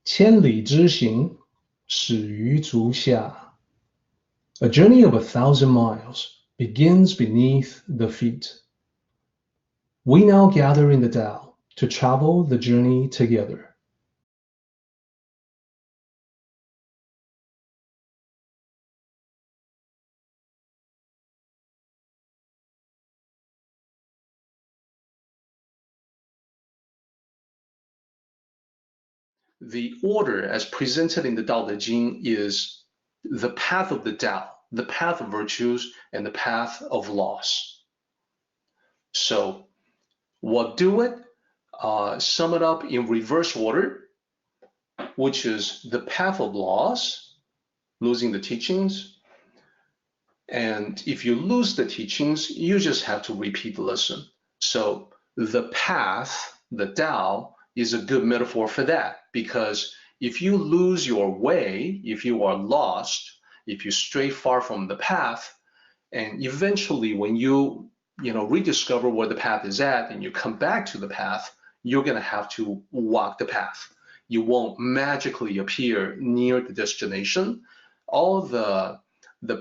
千里之行，始于足下。A journey of 1,000 miles begins beneath the feet. We now gather in the Tao to travel the journey together. The order as presented in the Daodejing is the path of the Tao, the path of virtues, and the path of loss. So what do it? Sum it up in reverse order, which is the path of loss, losing the teachings. And if you lose the teachings, you just have to repeat the lesson. So the path, the Tao, is a good metaphor for that, because if you lose your way, if you are lost, if you stray far from the path, and eventually when you rediscover where the path is at and you come back to the path, you're going to have to walk the path. You won't magically appear near the destination. All the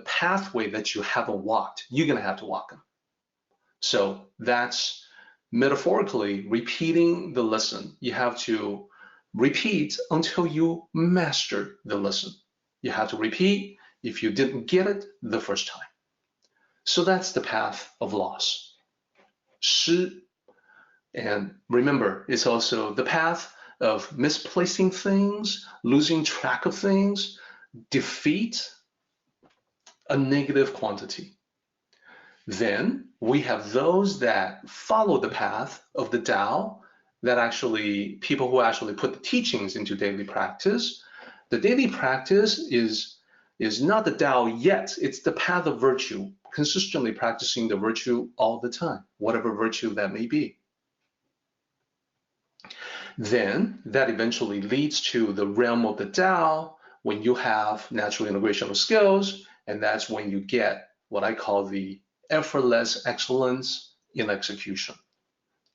pathway that you haven't walked, you're going to have to walk them. So that's metaphorically repeating the lesson. You have to repeat until you master the lesson. You have to repeat if you didn't get it the first time. So that's the path of loss. Shi, and remember, it's also the path of misplacing things, losing track of things, defeat, a negative quantity. Then we have those that follow the path of the Tao, that actually, people who actually put the teachings into daily practice. The daily practice is not the Tao yet, it's the path of virtue, consistently practicing the virtue all the time, whatever virtue that may be. Then that eventually leads to the realm of the Tao, when you have natural integration of skills, and that's when you get what I call the effortless excellence in execution.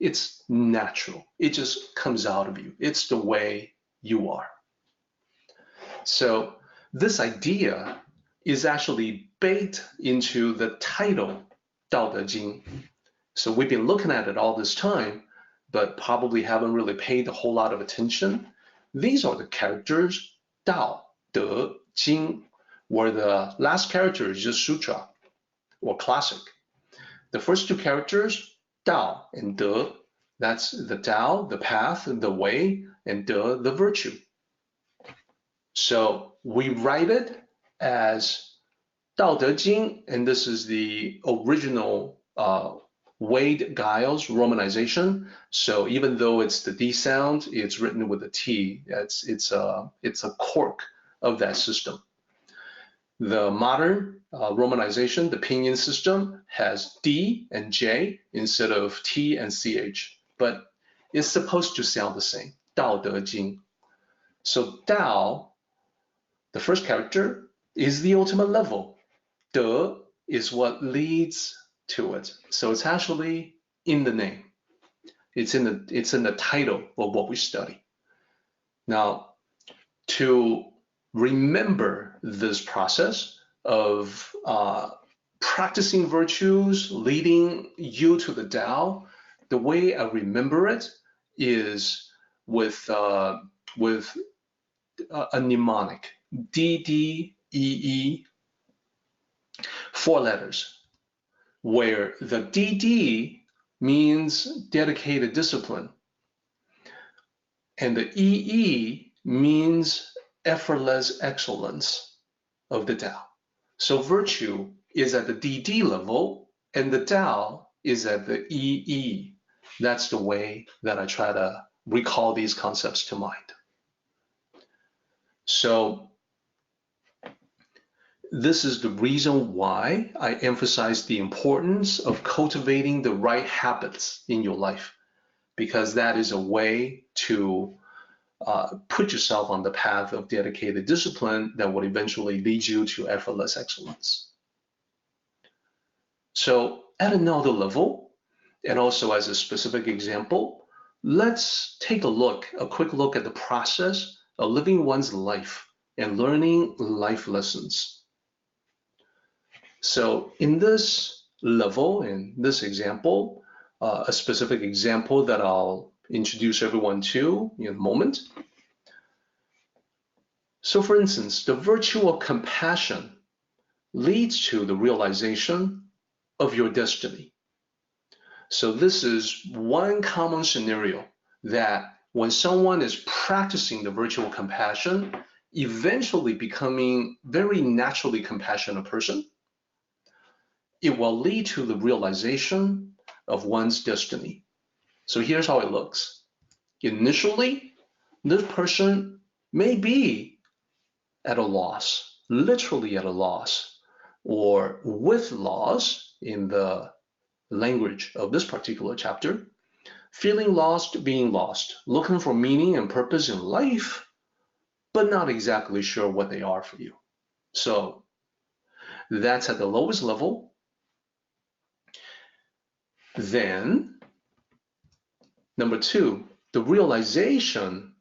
It's natural. It just comes out of you. It's the way you are. So this idea is actually baked into the title Daodejing. So we've been looking at it all this time, but probably haven't really paid a whole lot of attention. These are the characters Tao, De, Jing, where the last character is just sutra or classic. The first two characters, Tao and De, that's the Tao, the path, the way, and De, the virtue. So we write it as Daodejing, and this is the original Wade Giles romanization. So even though it's the D sound, it's written with a T. It's a quirk of that system. The modern romanization, the pinyin system, has D and J instead of T and CH, but it's supposed to sound the same, Daodejing. So Tao, the first character, is the ultimate level. De is what leads to it. So it's actually in the name. It's in the title of what we study. Now, to remember this process of practicing virtues leading you to the Tao, the way I remember it is with a mnemonic, DDEE, 4 letters, where the DD means dedicated discipline, and the EE means effortless excellence of the Tao. So virtue is at the DD level, and the Tao is at the EE. That's the way that I try to recall these concepts to mind. So this is the reason why I emphasize the importance of cultivating the right habits in your life, because that is a way to put yourself on the path of dedicated discipline that will eventually lead you to effortless excellence. So at another level, and also as a specific example, let's take a quick look at the process of living one's life and learning life lessons. So in this level, in this example, a specific example that I'll introduce everyone to in a moment. So for instance, the virtue of compassion leads to the realization of your destiny. So this is one common scenario that when someone is practicing the virtue of compassion, eventually becoming very naturally compassionate person, it will lead to the realization of one's destiny. So here's how it looks. Initially, this person may be at a loss, literally at a loss, or with loss in the language of this particular chapter, feeling lost, being lost, looking for meaning and purpose in life, but not exactly sure what they are for you. So that's at the lowest level. Then, number two, the realization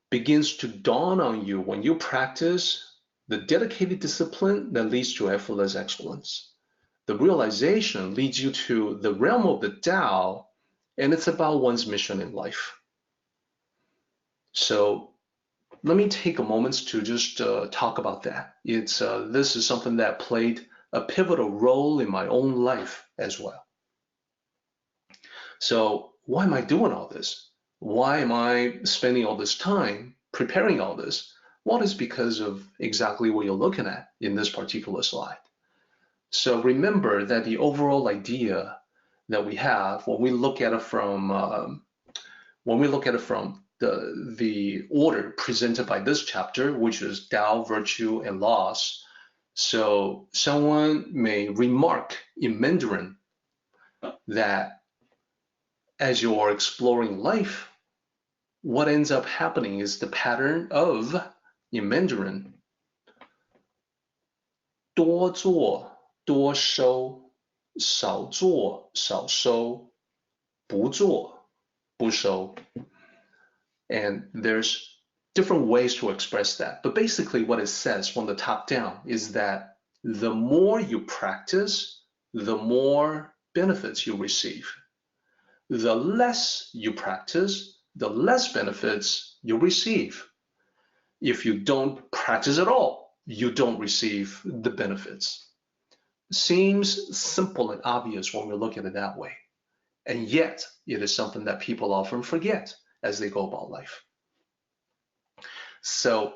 begins to dawn on you when you practice the dedicated discipline that leads to effortless excellence. The realization leads you to the realm of the Tao, and it's about one's mission in life. So let me take a moment to just talk about that. This is something that played a pivotal role in my own life as well. So why am I doing all this? Why am I spending all this time preparing all this? Well, it's because of exactly what you're looking at in this particular slide. So remember that the overall idea that we have when we look at it from the order presented by this chapter, which is Tao, virtue, and laws. So someone may remark in Mandarin that as you're exploring life, what ends up happening is the pattern of, in Mandarin, 多做多收，少做少收，不做不收。And there's different ways to express that. But basically what it says from the top down is that the more you practice, the more benefits you receive. The less you practice, the less benefits you receive. If you don't practice at all, you don't receive the benefits. Seems simple and obvious when we look at it that way. And yet, it is something that people often forget as they go about life. So,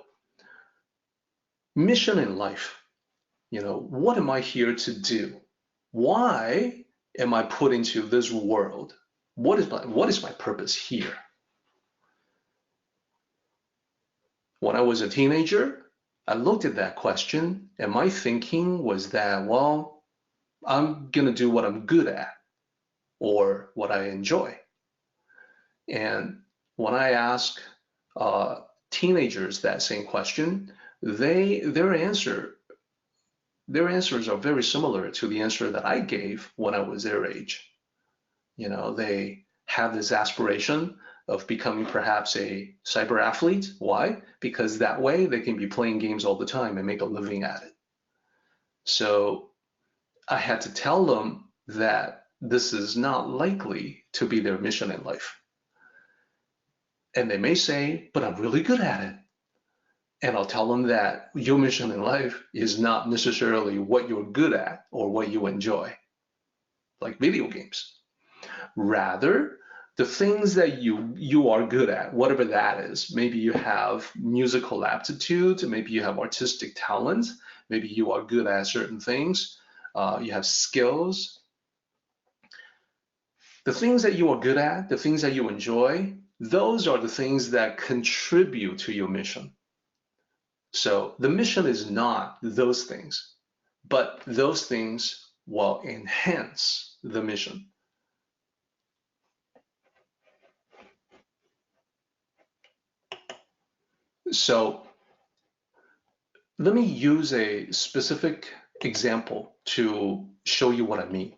mission in life, what am I here to do? Why am I put into this world? What is my purpose here? When I was a teenager, I looked at that question, and my thinking was that, well, I'm gonna do what I'm good at or what I enjoy. And when I ask teenagers that same question, their answers are very similar to the answer that I gave when I was their age. They have this aspiration of becoming perhaps a cyber athlete. Why? Because that way they can be playing games all the time and make a living at it. So I had to tell them that this is not likely to be their mission in life. And they may say, but I'm really good at it. And I'll tell them that your mission in life is not necessarily what you're good at or what you enjoy, like video games. Rather, the things that you are good at, whatever that is, maybe you have musical aptitude, maybe you have artistic talent, maybe you are good at certain things, you have skills. The things that you are good at, the things that you enjoy, those are the things that contribute to your mission. So the mission is not those things, but those things will enhance the mission. So let me use a specific example to show you what I mean.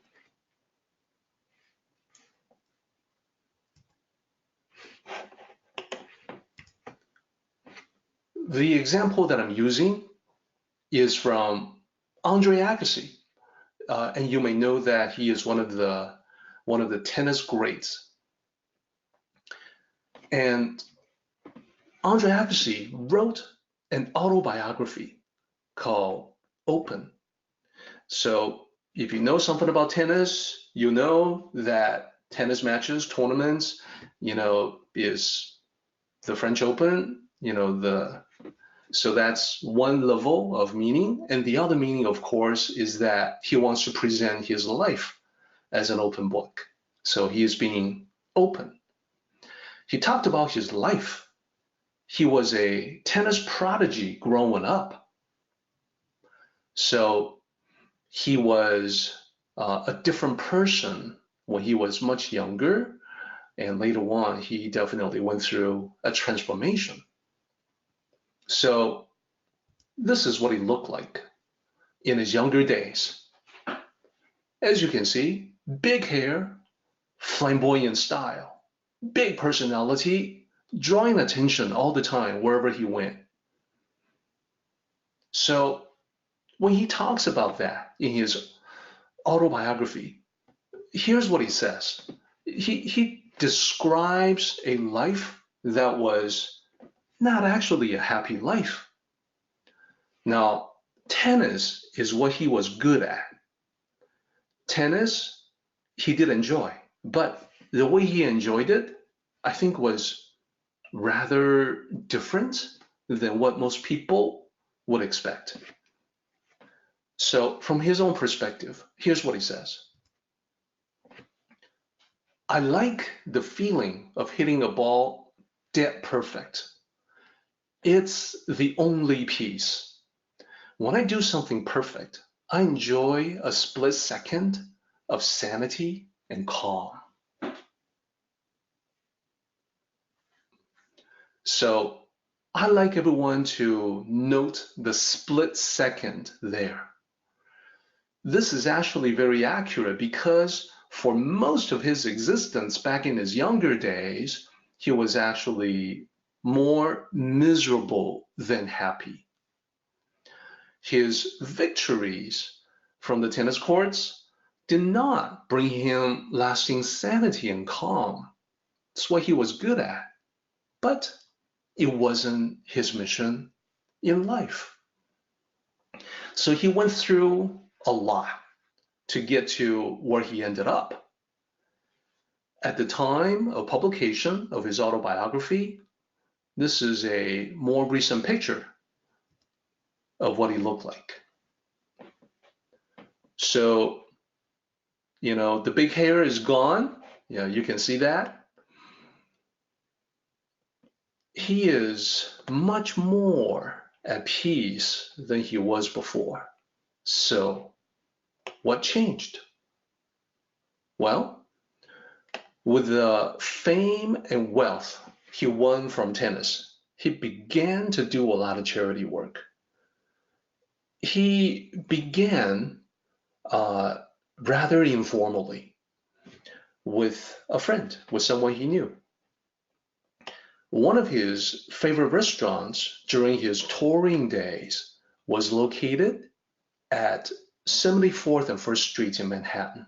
the example that I'm using is from Andre Agassi, and you may know that he is one of the tennis greats. And Andre Agassi wrote an autobiography called Open. So if you know something about tennis, you know that tennis matches, tournaments, is the French Open, so that's one level of meaning. And the other meaning, of course, is that he wants to present his life as an open book. So he is being open. He talked about his life. He was a tennis prodigy growing up. So he was a different person when he was much younger. And later on, he definitely went through a transformation. So this is what he looked like in his younger days. As you can see, big hair, flamboyant style, big personality, drawing attention all the time wherever he went. So when he talks about that in his autobiography, here's what he says. He describes a life that was not actually a happy life. Now, tennis is what he was good at. Tennis, he did enjoy, but the way he enjoyed it, I think, was rather different than what most people would expect. So from his own perspective, here's what he says. I like the feeling of hitting a ball dead perfect. It's the only piece. When I do something perfect, I enjoy a split second of sanity and calm. So I like everyone to note the split second there. This is actually very accurate because for most of his existence back in his younger days, he was actually more miserable than happy. His victories from the tennis courts did not bring him lasting sanity and calm. It's what he was good at, but it wasn't his mission in life. So he went through a lot to get to where he ended up. At the time of publication of his autobiography, this is a more recent picture of what he looked like. So, the big hair is gone. Yeah, you can see that. He is much more at peace than he was before. So, what changed? Well, with the fame and wealth he won from tennis, he began to do a lot of charity work. He began rather informally with a friend, with someone he knew. One of his favorite restaurants during his touring days was located at 74th and 1st Street in Manhattan.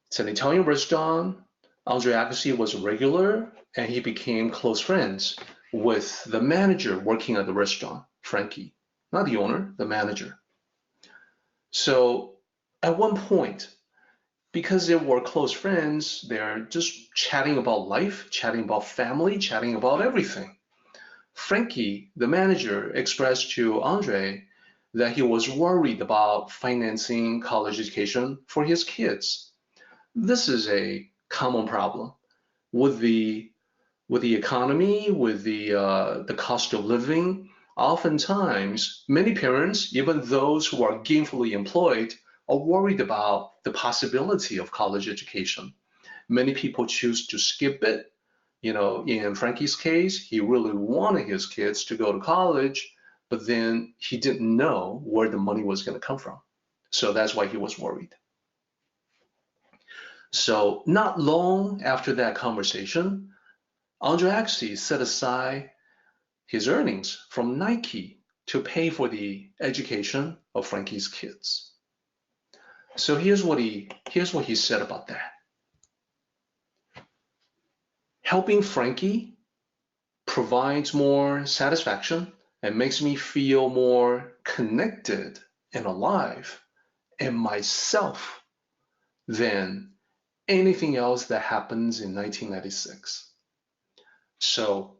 It's an Italian restaurant. Andre Agassi was a regular, and he became close friends with the manager working at the restaurant, Frankie. Not the owner, the manager. So at one point, because they were close friends, they're just chatting about life, chatting about family, chatting about everything. Frankie, the manager, expressed to Andre that he was worried about financing college education for his kids. This is a common problem with the economy, with the cost of living. Oftentimes, many parents, even those who are gainfully employed, are worried about the possibility of college education. Many people choose to skip it. In Frankie's case, he really wanted his kids to go to college, but then he didn't know where the money was going to come from. So that's why he was worried. So not long after that conversation, Andre Agassi set aside his earnings from Nike to pay for the education of Frankie's kids. So here's what he said about that. Helping Frankie provides more satisfaction and makes me feel more connected and alive and myself than anything else that happens in 1996. So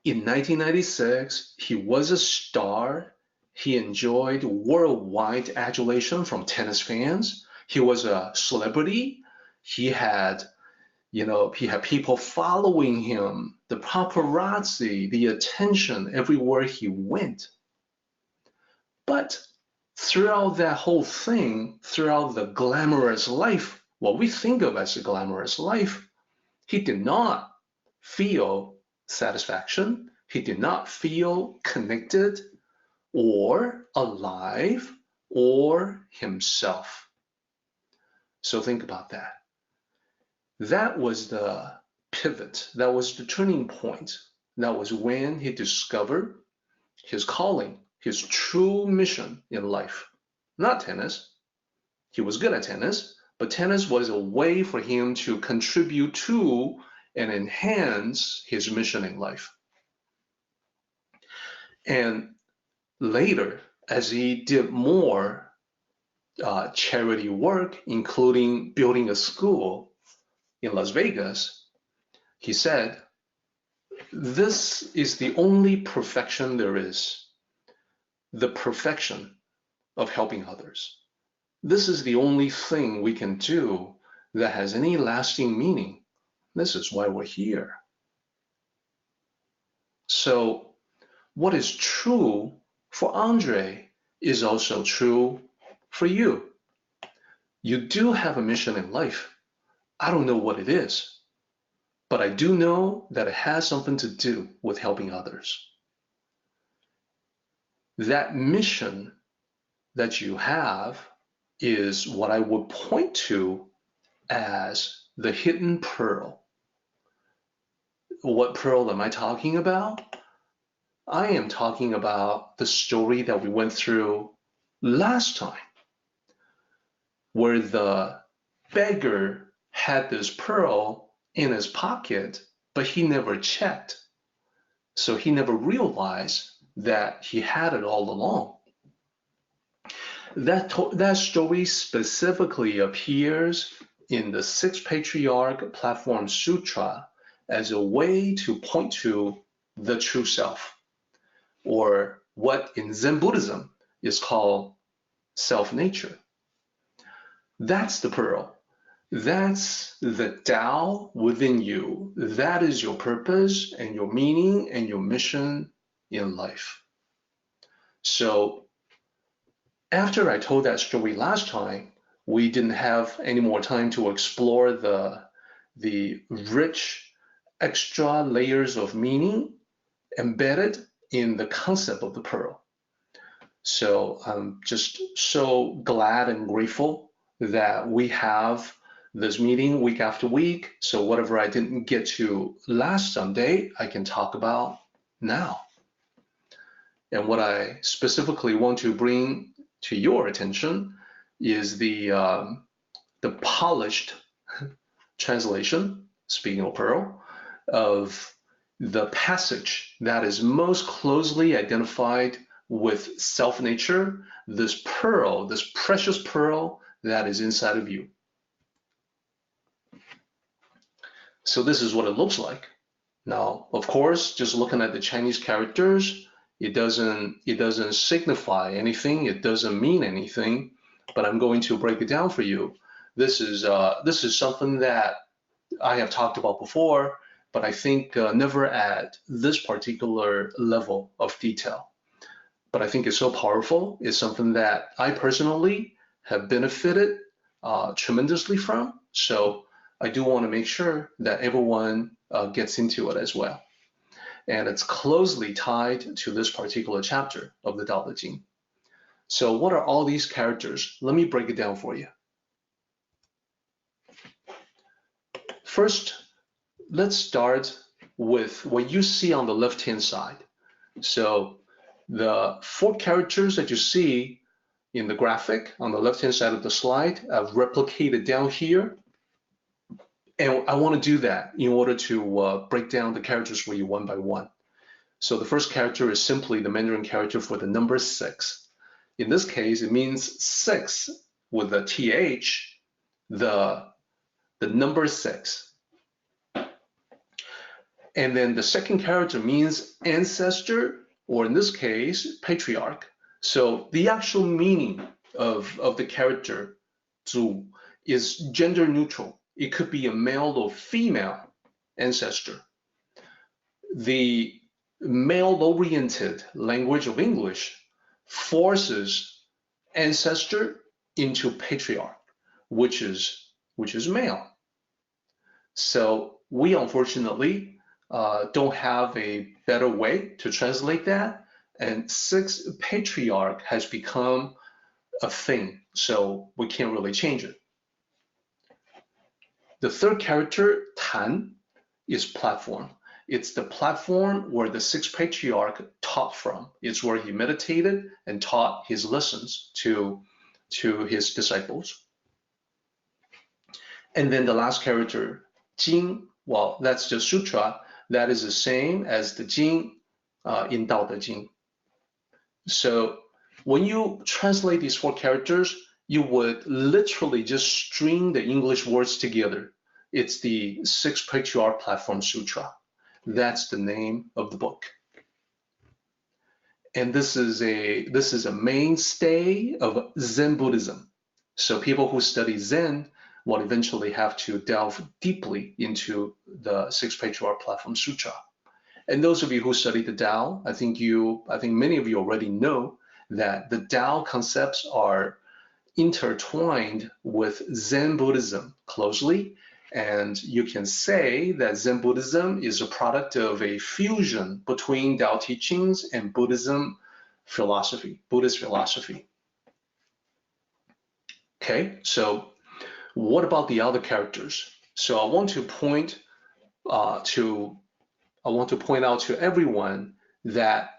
in 1996, he was a star. He enjoyed worldwide adulation from tennis fans. He was a celebrity. He had people following him, the paparazzi, the attention everywhere he went. But throughout that whole thing, throughout the glamorous life, what we think of as a glamorous life, he did not feel satisfaction. He did not feel connected or alive or himself. So think about that. That was the pivot. That was the turning point. That was when he discovered his calling, his true mission in life. Not tennis. He was good at tennis, but tennis was a way for him to contribute to and enhance his mission in life. And later, as he did more charity work, including building a school in Las Vegas, he said, "This is the only perfection there is, the perfection of helping others. This is the only thing we can do that has any lasting meaning. This is why we're here." So what is true for Andre is also true for you. You do have a mission in life. I don't know what it is, but I do know that it has something to do with helping others. That mission that you have is what I would point to as the hidden pearl. What pearl am I talking about? I am talking about the story that we went through last time, where the beggar had this pearl in his pocket, but he never checked. So he never realized that he had it all along. That story specifically appears in the Sixth Patriarch Platform Sutra as a way to point to the true self, or what in Zen Buddhism is called self-nature. That's the pearl. That's the Tao within you. That is your purpose and your meaning and your mission in life. So after I told that story last time, we didn't have any more time to explore the rich extra layers of meaning embedded in the concept of the pearl. So I'm just so glad and grateful that we have this meeting week after week. So whatever I didn't get to last Sunday, I can talk about now. And what I specifically want to bring to your attention is the polished translation, speaking of pearl, of the passage that is most closely identified with self-nature, this pearl, this precious pearl that is inside of you. So this is what it looks like. Now, of course, just looking at the Chinese characters, it doesn't signify anything. It doesn't mean anything. But I'm going to break it down for you. This is something that I have talked about before, but I think never at this particular level of detail. But I think it's so powerful. It's something that I personally have benefited tremendously from. So I do want to make sure that everyone gets into it as well. And it's closely tied to this particular chapter of the Daodejing. So what are all these characters? Let me break it down for you. First, let's start with what you see on the left-hand side. So the 4 characters that you see in the graphic on the left-hand side of the slide, I've replicated down here. And I want to do that in order to break down the characters for you one by one. So the first character is simply the Mandarin character for the number 6. In this case, it means 6 with the th, the number 6. And then the second character means ancestor, or in this case, patriarch. So the actual meaning of the character Zhu is gender neutral. It could be a male or female ancestor. The male-oriented language of English forces ancestor into patriarch, which is male. So we unfortunately don't have a better way to translate that, and 6 patriarch has become a thing, so we can't really change it. The third character, Tan, is platform. It's the platform where the 6th patriarch taught from. It's where he meditated and taught his lessons to his disciples. And then the last character, Jing, well, that's the sutra. That is the same as the Jing in Daodejing. So when you translate these 4 characters, you would literally just string the English words together. It's the 6th Patriarch Platform Sutra. That's the name of the book. And this is a mainstay of Zen Buddhism. So people who study Zen will eventually have to delve deeply into the 6th Patriarch Platform Sutra. And those of you who study the Tao, I think many of you already know that the Tao concepts are intertwined with Zen Buddhism closely. And you can say that Zen Buddhism is a product of a fusion between Tao teachings and Buddhism philosophy, Buddhist philosophy. Okay, so what about the other characters? So I want to point out to everyone that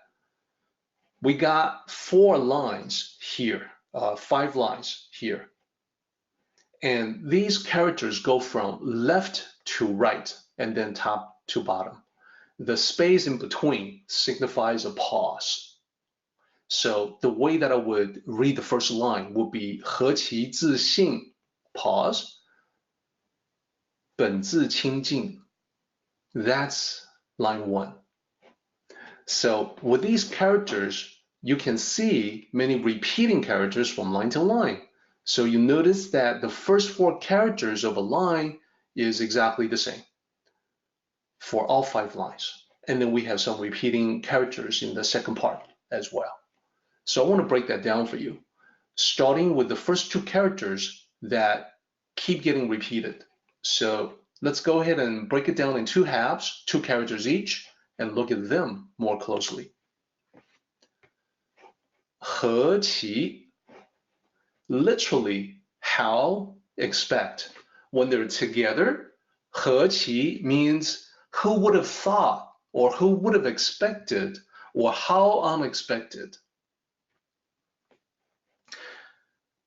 we got 4 lines here, 5 lines here. And these characters go from left to right and then top to bottom. The space in between signifies a pause. So the way that I would read the first line would be 何其自信 pause 本自清净. That's line 1. So with these characters, you can see many repeating characters from line to line. So you notice that the first 4 characters of a line is exactly the same for all 5 lines. And then we have some repeating characters in the second part as well. So I want to break that down for you, starting with the first 2 characters that keep getting repeated. So let's go ahead and break it down in 2 halves, 2 characters each, and look at them more closely. 何其 literally, how, expect. When they're together, 何其 means who would have thought, or who would have expected, or how unexpected.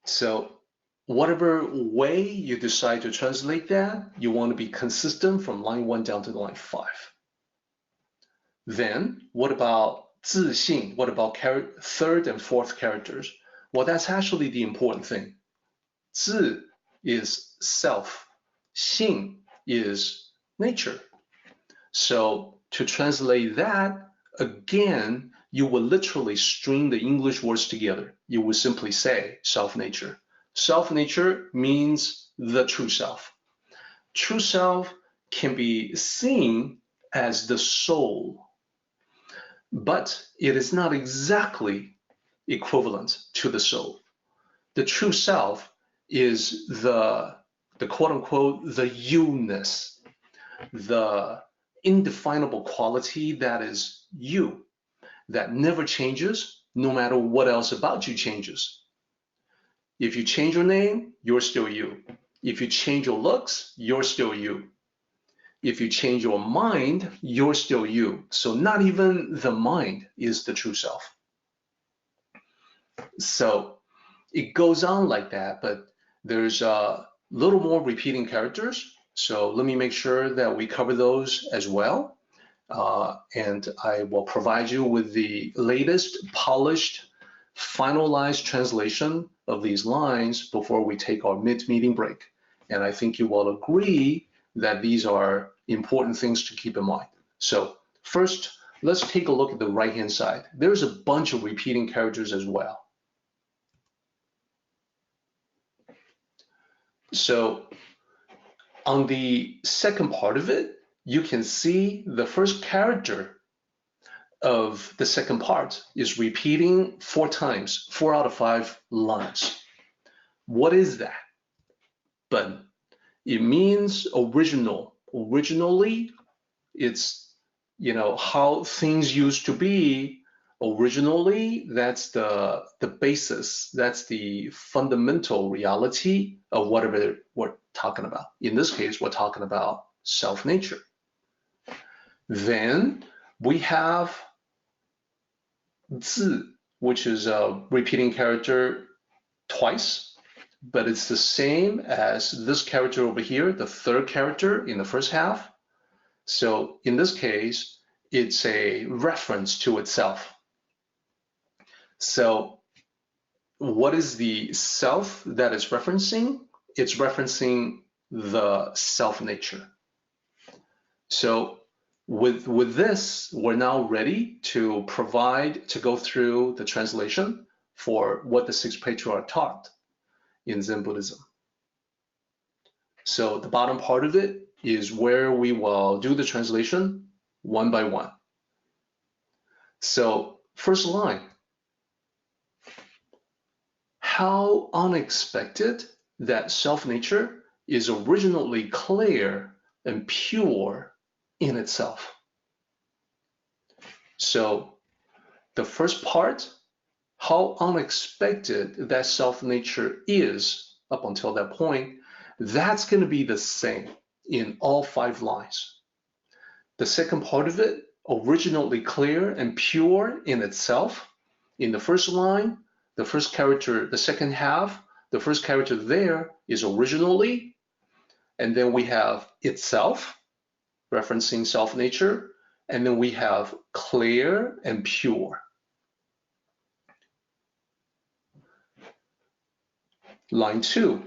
So whatever way you decide to translate that, you want to be consistent from line 1 down to line 5. Then what about 自信? What about 3rd and 4th characters? Well, that's actually the important thing. 自 is self, 性 is nature. So to translate that, again, you will literally string the English words together. You will simply say self-nature. Self-nature means the true self. True self can be seen as the soul, but it is not exactly equivalent to the soul. The true self is the quote-unquote the you-ness, the indefinable quality that is you, that never changes no matter what else about you changes. If you change your name, you're still you. If you change your looks, you're still you. if you change your mind, you're still you. So not even the mind is the true self. So it goes on like that, but there's a little more repeating characters. So let me make sure that we cover those as well. And I will provide you with the latest polished, finalized translation of these lines before we take our mid-meeting break. And I think you will agree that these are important things to keep in mind. So first, let's take a look at the right-hand side. There's a bunch of repeating characters as well. So on the second part of it, you can see the first character of the second part is repeating 4 times, 4 out of 5 lines. What is that? But it means original. Originally, it's, you know, how things used to be. Originally, that's the basis. That's the fundamental reality of whatever we're talking about. In this case, we're talking about self-nature. Then we have Zi, which is a repeating character twice, but it's the same as this character over here, the third character in the first half. So in this case, it's a reference to itself. So what is the self that it's referencing? It's referencing the self-nature. So with this, we're now ready to go through the translation for what the 6th Patriarch taught in Zen Buddhism. So the bottom part of it is where we will do the translation one by one. So first line, how unexpected that self-nature is originally clear and pure in itself. So the first part, how unexpected that self-nature is up until that point, that's going to be the same in all 5 lines. The second part of it, originally clear and pure in itself, in the first line, the first character, the second half, the first character there is originally, and then we have itself, referencing self-nature, and then we have clear and pure. Line 2,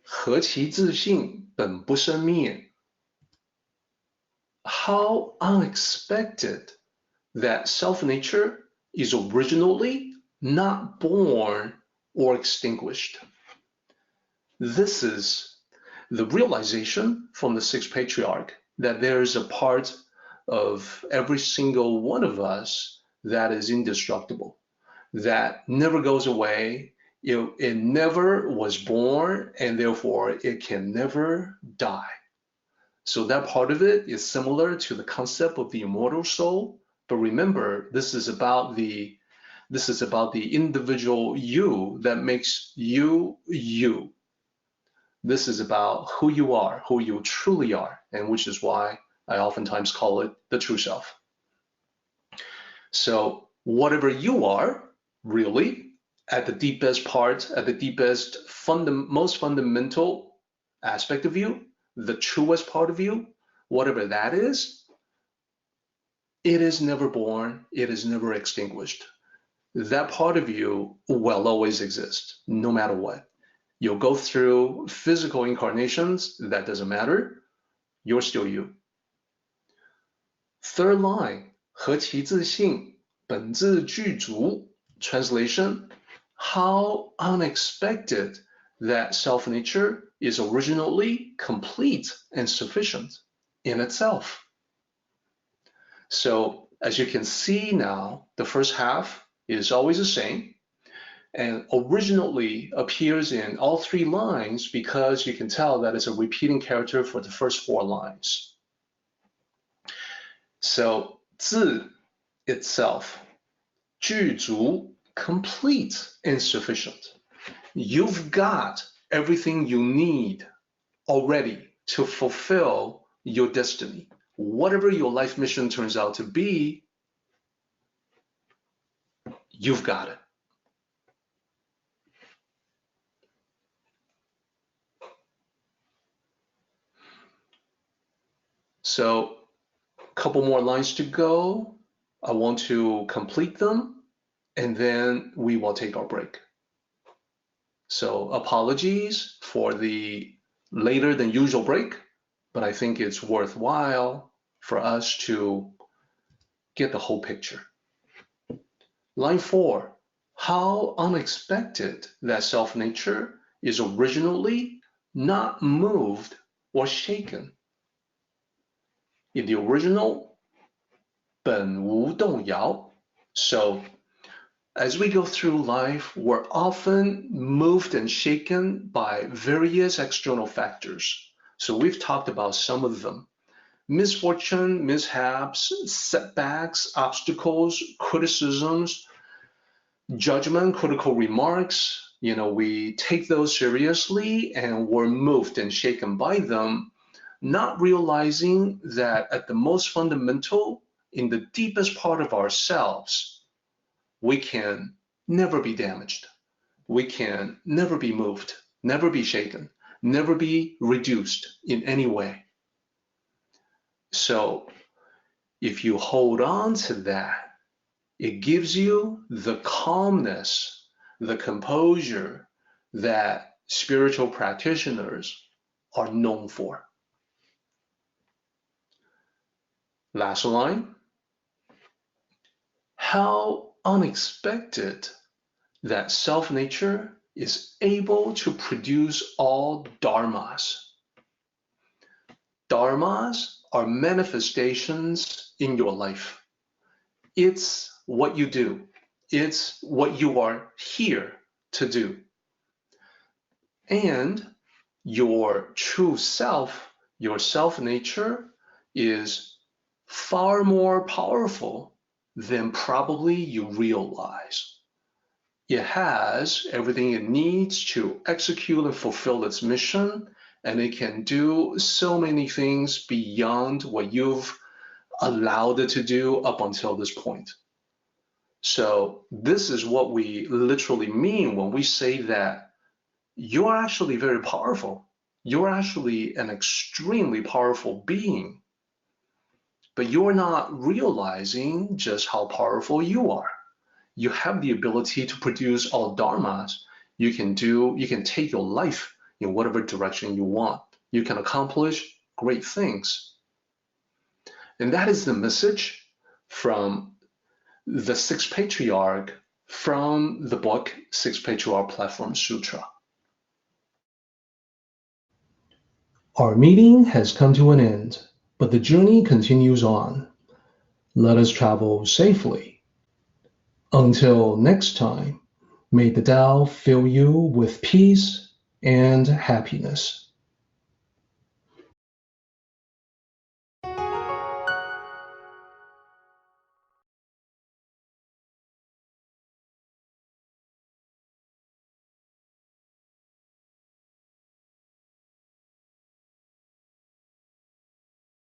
何其自性本不生灭. How unexpected that self-nature is originally not born or extinguished. This is the realization from the 6th Patriarch that there is a part of every single one of us that is indestructible, that never goes away. It never was born, and therefore it can never die. So that part of it is similar to the concept of the immortal soul. But remember, this is about the individual you that makes you you. This is about who you are, who you truly are, and which is why I oftentimes call it the true self. So whatever you are, really, at the deepest part, at the deepest, most fundamental aspect of you, the truest part of you, whatever that is, it is never born, it is never extinguished. That part of you will always exist, no matter what. You'll go through physical incarnations, that doesn't matter, you're still you. Third line, 何其自性本自具足. Translation, how unexpected that self-nature is originally complete and sufficient in itself. So as you can see now, the first half is always the same and originally appears in all 3 lines because you can tell that it's a repeating character for the first 4 lines. So 自 itself, 具足, complete and sufficient. You've got everything you need already to fulfill your destiny. Whatever your life mission turns out to be, you've got it. So, a couple more lines to go. I want to complete them, and then we will take our break. So, apologies for the later than usual break, but I think it's worthwhile for us to get the whole picture. Line 4, how unexpected that self-nature is originally not moved or shaken. In the original, 本无动摇. So, as we go through life, we're often moved and shaken by various external factors. So we've talked about some of them. Misfortune, mishaps, setbacks, obstacles, criticisms, judgment, critical remarks. We take those seriously and we're moved and shaken by them, not realizing that at the most fundamental, in the deepest part of ourselves, we can never be damaged. We can never be moved, never be shaken, never be reduced in any way. So if you hold on to that, it gives you the calmness, the composure that spiritual practitioners are known for. Last line. How unexpected that self-nature is able to produce all dharmas. Dharmas are manifestations in your life. It's what you do. It's what you are here to do. And your true self, your self-nature, is far more powerful than probably you realize. It has everything it needs to execute and fulfill its mission, and it can do so many things beyond what you've allowed it to do up until this point. So this is what we literally mean when we say that you're actually very powerful. You're actually an extremely powerful being, but you're not realizing just how powerful you are. You have the ability to produce all dharmas. You can take your life in whatever direction you want. You can accomplish great things. And that is the message from the Sixth Patriarch from the book Sixth Patriarch Platform Sutra. Our meeting has come to an end, but the journey continues on. Let us travel safely. Until next time, may the Tao fill you with peace and happiness.